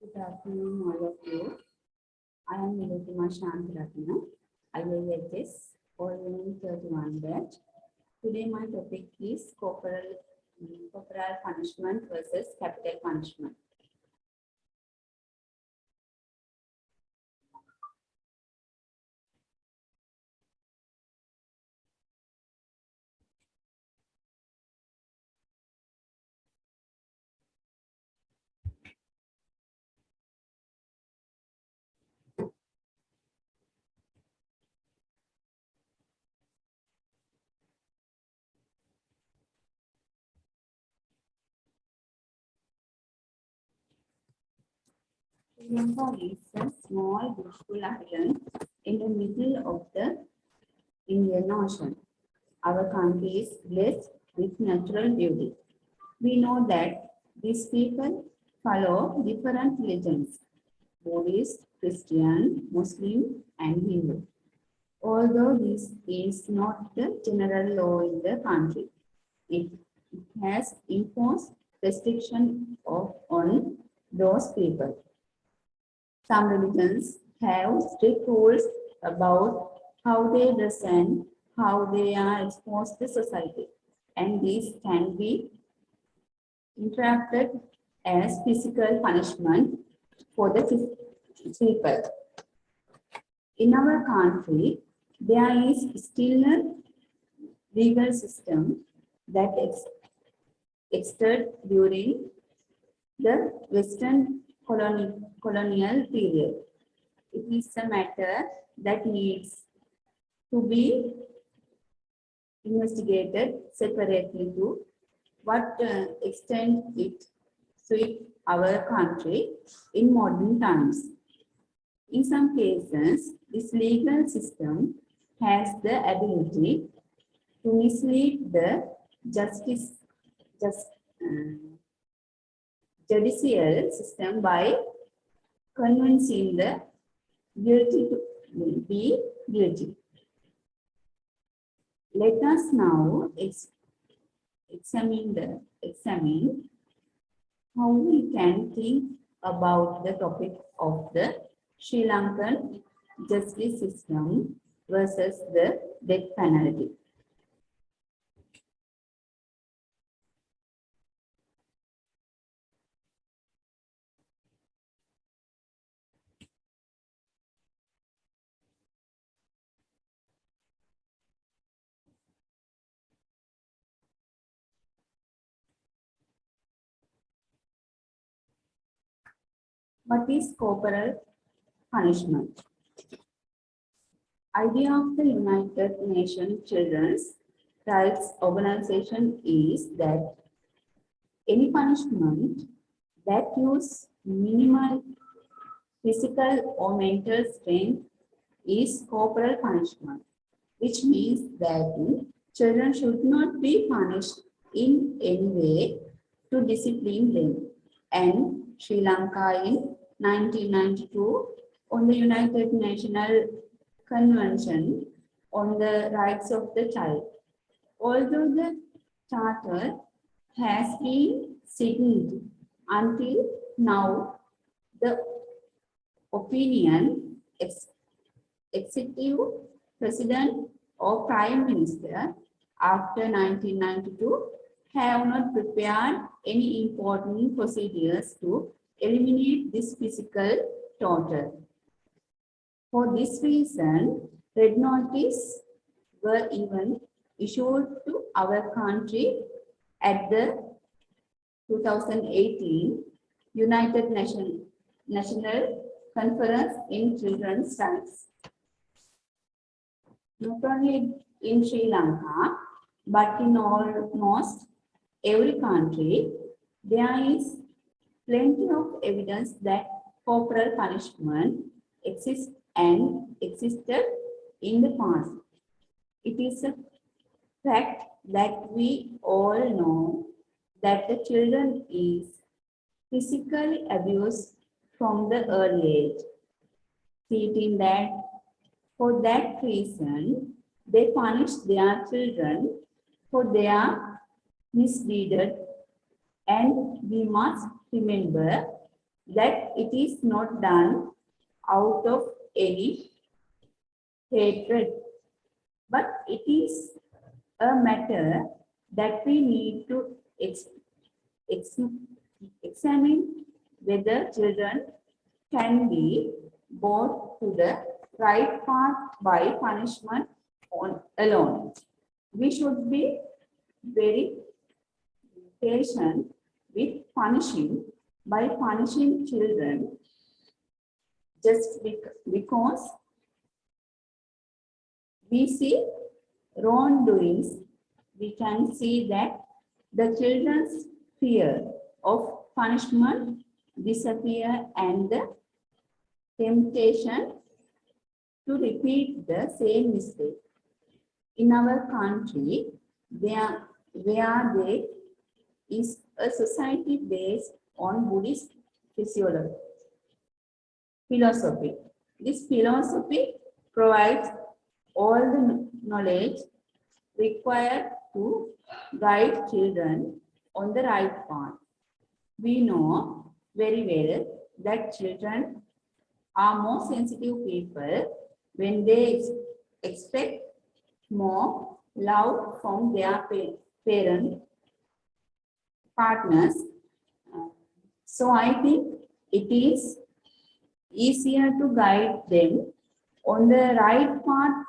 Good afternoon, all of you. I am Nilotima Shantaratna, IIHS, Ordinary 31 batch. Today, my topic is corporal punishment versus capital punishment. Sri Lanka is a small beautiful island in the middle of the Indian Ocean. Our country is blessed with natural beauty. We know that these people follow different religions: Buddhist, Christian, Muslim, and Hindu. Although this is not the general law in the country, it has imposed restriction on those people. Some religions have strict rules about how they dress and how they are exposed to society, and these can be interpreted as physical punishment for the people. In our country, there is still a legal system that existed during the Western colonial period. It is a matter that needs to be investigated separately to what extent it suits our country in modern times. In some cases, this legal system has the ability to mislead the judicial system by convincing the guilty to be guilty. Let us now examine how we can think about the topic of the Sri Lankan justice system versus the death penalty. What is corporal punishment? Idea of the United Nations Children's Rights Organization is that any punishment that uses minimal physical or mental strength is corporal punishment, which means that children should not be punished in any way to discipline them. And Sri Lanka in 1992 on the United Nations Convention on the Rights of the Child. Although the Charter has been signed until now, the opinion, executive president or prime minister after 1992 have not prepared any important procedures to eliminate this physical torture. For this reason, red notice were even issued to our country at the 2018 United Nations National Conference in Children's Rights. Not only in Sri Lanka, but in almost every country, there is plenty of evidence that corporal punishment exists and existed in the past. It is a fact that we all know that the children is physically abused from the early age, stating that for that reason they punish their children for their misdeed, and we must remember that it is not done out of any hatred, but it is a matter that we need to ex- examine whether children can be brought to the right path by punishment alone. We should be very patient with punishing by punishing children just because we see wrongdoings. We can see that the children's fear of punishment disappear and the temptation to repeat the same mistake. In our country, where there is a society based on Buddhist philosophy. This philosophy provides all the knowledge required to guide children on the right path. We know very well that children are more sensitive people when they expect more love from their parent partners. So I think it is easier to guide them on the right path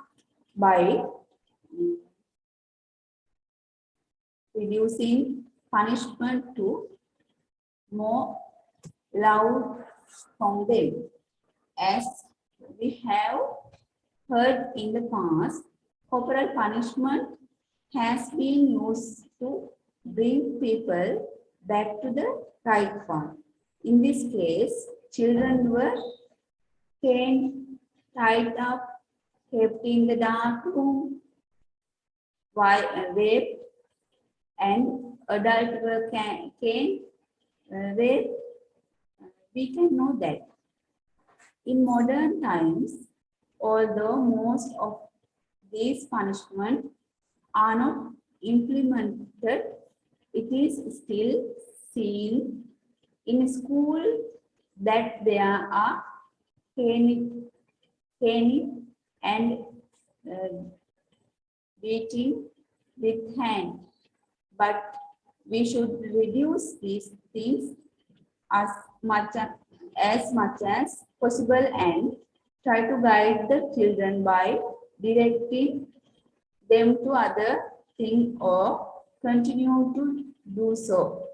by reducing punishment to more love from them. As we have heard in the past, corporal punishment has been used to bring people back to the right path. In this case, children were caned, tied up, kept in the dark room, raped, and adults were caned, raped. We can know that. In modern times, although most of these punishments are not implemented, it is still seen in school that there are caning and beating with hand. But we should reduce these things as much as possible and try to guide the children by directing them to other things or continue to do so.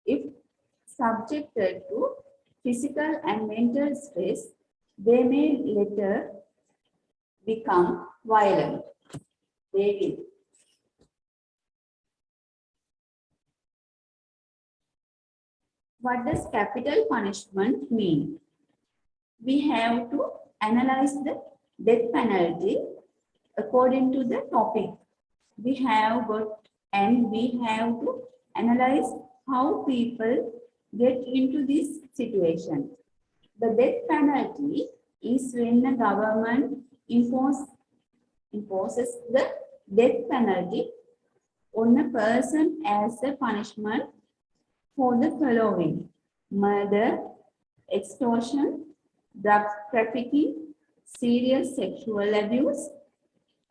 If subjected to physical and mental stress, they may later become violent. They will. What does capital punishment mean? We have to analyze the death penalty according to the topic we have got, and we have to analyze how people get into this situation. The death penalty is when the government imposes the death penalty on a person as a punishment for the following: murder, extortion, drug trafficking, serious sexual abuse,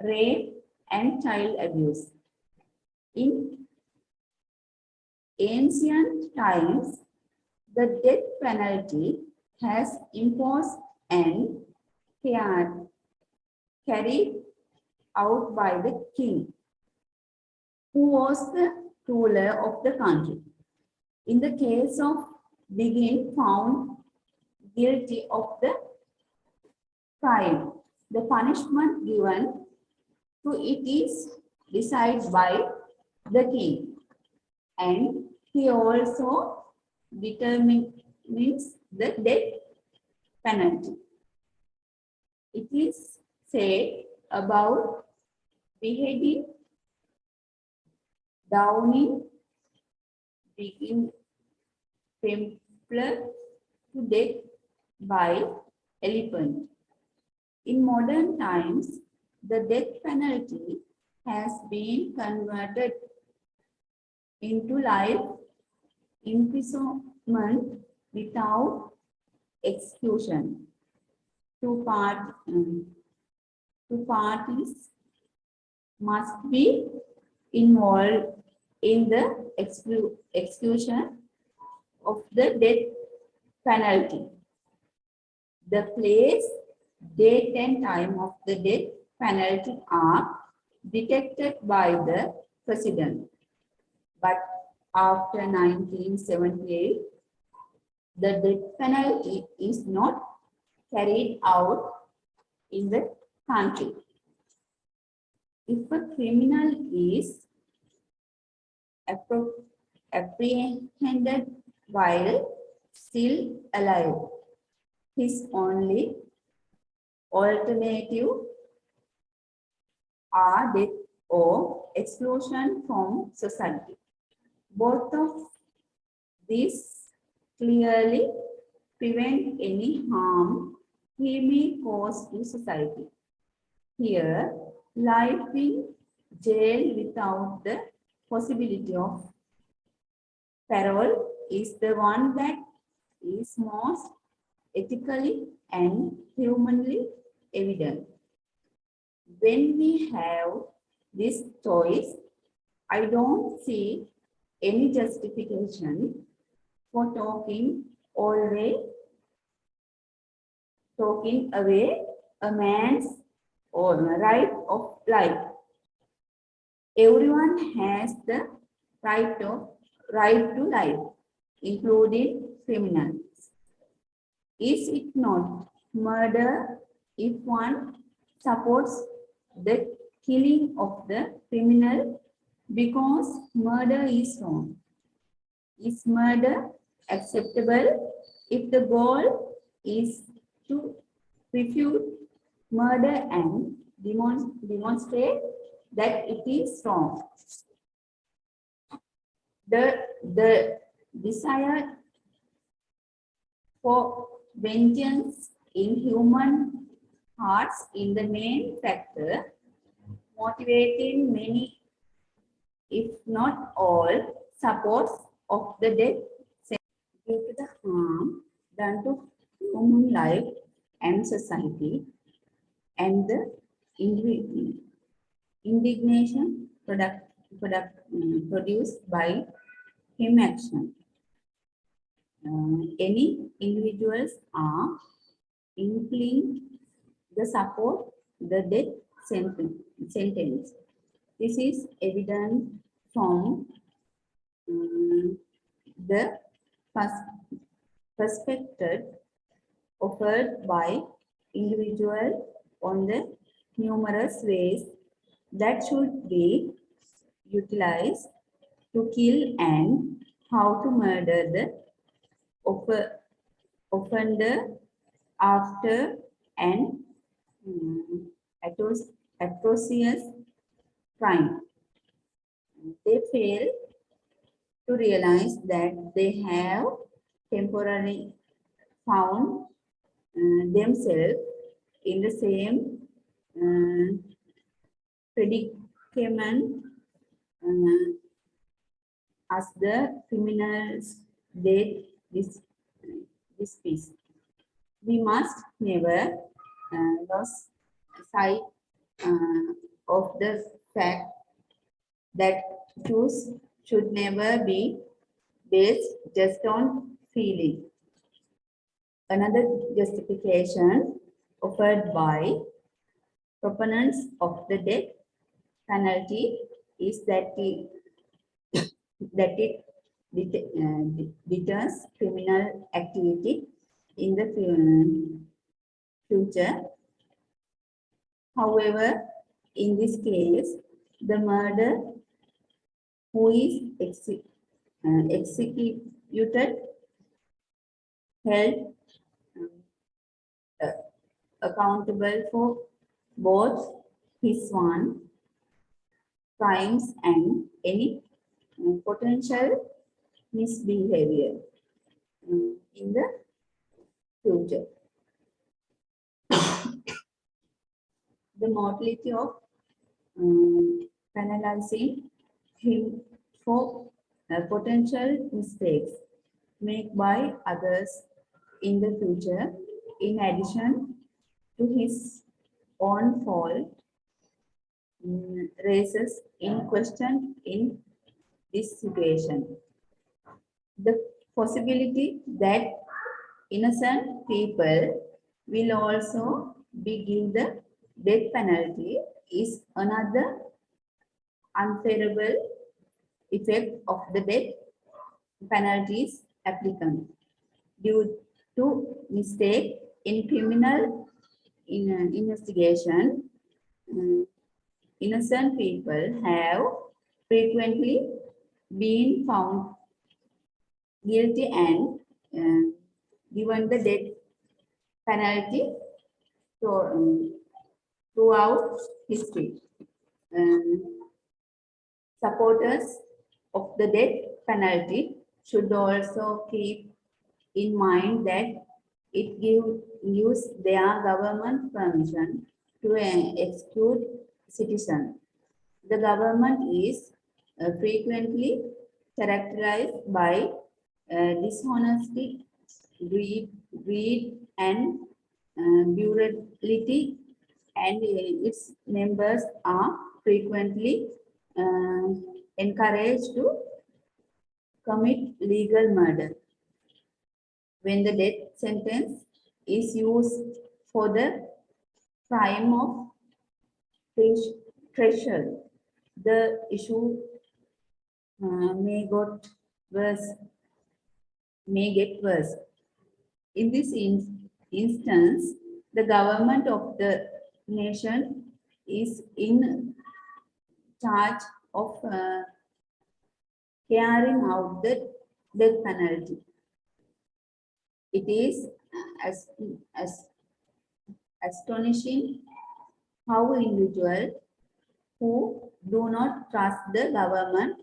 rape, and child abuse. In ancient times, the death penalty has imposed and carried out by the king, who was the ruler of the country. In the case of being found guilty of the crime, the punishment given to it is decided by the king, and he also determines the death penalty. It is said about beheading, downing, being templar to death by elephant. In modern times, the death penalty has been converted into life imprisonment without execution. Two parties must be involved in the execution of the death penalty. The place, date and time of the death penalty are detected by the President. But after 1978, the death penalty is not carried out in the country. If a criminal is apprehended while still alive, his only alternative are death or exclusion from society. Both of these clearly prevent any harm he may cause to society. Here, life in jail without the possibility of parole is the one that is most ethically and humanly evident. When we have this choice, I don't see any justification for talking away a man's own right of life. Everyone has the right to life, including criminals. Is it not murder if one supports the killing of the criminal because murder is wrong? Is murder acceptable if the goal is to refute murder and demonstrate that it is wrong? The desire for vengeance in human hearts is the main factor motivating many, if not all, supports of the death sentence due to the harm done to human life and society, and the indignation produced by him action. Any individuals are inclined the support the death sentence. This is evident from the perspective offered by individual on the numerous ways that should be utilized to kill and how to murder the offender after an atrocious crime. They fail to realize that they have temporarily found themselves in the same predicament as the criminals did this piece. We must never lose sight of the fact that truth should never be based just on feeling. Another justification offered by proponents of the death penalty is that it deters criminal activity in the future. However, in this case, the murderer who is executed held accountable for both his own crimes and any potential misbehavior in the future. The mortality of penalizing him for potential mistakes made by others in the future, in addition to his own fault, raises in question in this situation. The possibility that innocent people will also be given the death penalty is another unfavorable effect of the death penalties applicant. Due to mistake in criminal investigation, innocent people have frequently been found guilty and given the death penalty throughout history. Supporters of the death penalty should also keep in mind that it gives their government permission to execute citizens. The government is frequently characterized by dishonesty, greed and brutality, and its members are frequently encouraged to commit legal murder. When the death sentence is used for the crime of treason, the issue may get worse. In this instance, the government of the nation is in charge of carrying out the death penalty. It is astonishing how individuals who do not trust the government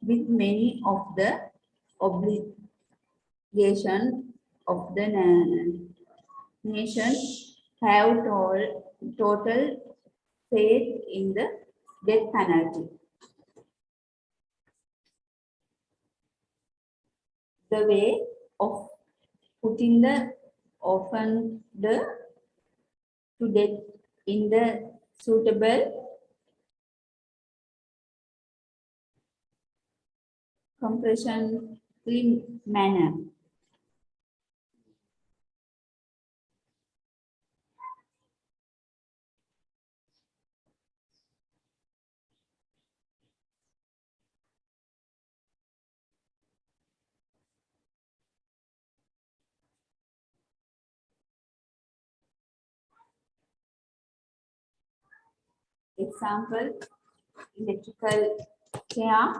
with many of the obligations of the nation have total faith in the death penalty. The way of putting the offender to death in the suitable compassionate manner. Example, electrical chair,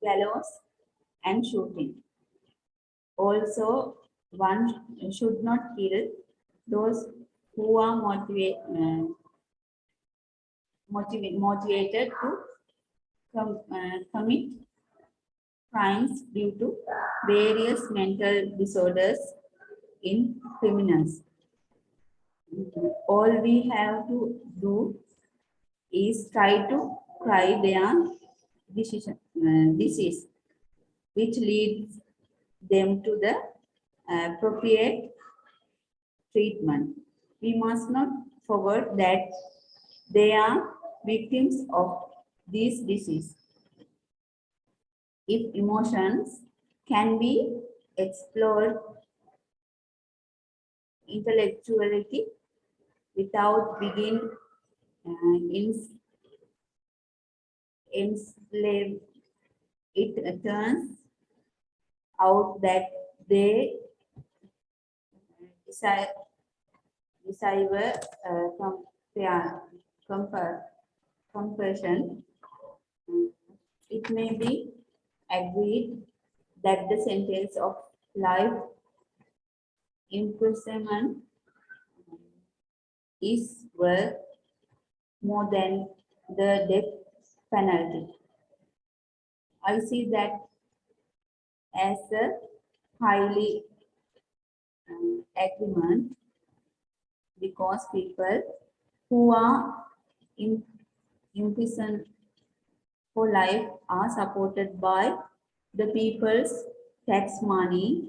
gallows, and shooting. Also, one should not kill those who are motivated to commit crimes due to various mental disorders in criminals. All we have to do is try to cry their disease, which leads them to the appropriate treatment. We must not forget that they are victims of this disease. If emotions can be explored intellectually without being enslaved, it turns out that they desire compassion. It may be agreed that the sentence of life imprisonment is worth more than the death penalty. I see that as a highly agreement because people who are in prison for life are supported by the people's tax money.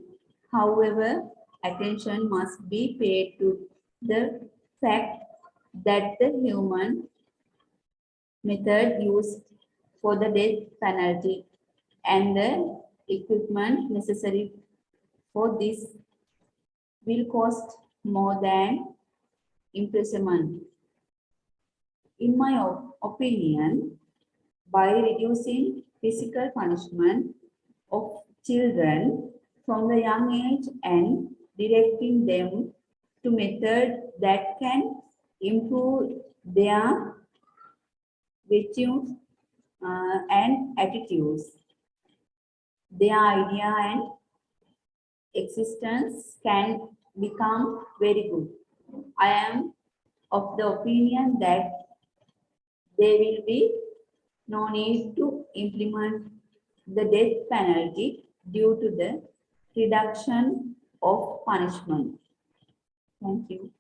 However, attention must be paid to the fact that the human method used for the death penalty and the equipment necessary for this will cost more than imprisonment. In my opinion, by reducing physical punishment of children from the young age and directing them to methods that can improve their virtues and attitudes, their idea and existence can become very good. I am of the opinion that there will be no need to implement the death penalty due to the reduction of punishment. Thank you.